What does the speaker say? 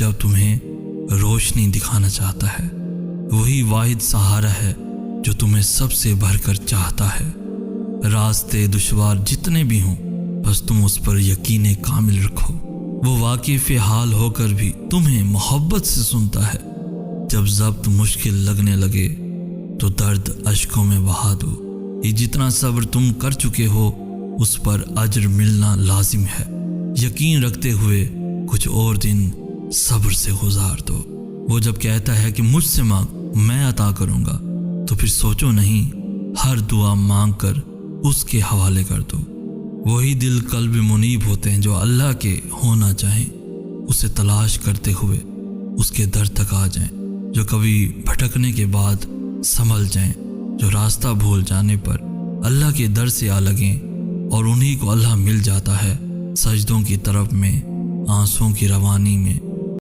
جب تمہیں روشنی دکھانا چاہتا ہے۔ وہی واحد سہارا ہے جو تمہیں سب سے بڑھ کر چاہتا ہے۔ راستے دشوار جتنے بھی ہوں، بس تم اس پر یقین کامل رکھو۔ وہ واقف حال ہو کر بھی تمہیں محبت سے سنتا ہے۔ جب ضبط مشکل لگنے لگے تو درد اشکوں میں بہا دو۔ یہ جتنا صبر تم کر چکے ہو اس پر اجر ملنا لازم ہے۔ یقین رکھتے ہوئے کچھ اور دن صبر سے گزار دو۔ وہ جب کہتا ہے کہ مجھ سے مانگ میں عطا کروں گا، تو پھر سوچو نہیں، ہر دعا مانگ کر اس کے حوالے کر دو۔ وہی دل قلب منیب ہوتے ہیں جو اللہ کے ہونا چاہیں، اسے تلاش کرتے ہوئے اس کے در تک آ جائیں، جو کبھی بھٹکنے کے بعد سنبھل جائیں، جو راستہ بھول جانے پر اللہ کے در سے آ لگیں اور انہی کو اللہ مل جاتا ہے۔ سجدوں کی طرف میں، آنسوں کی روانی میں،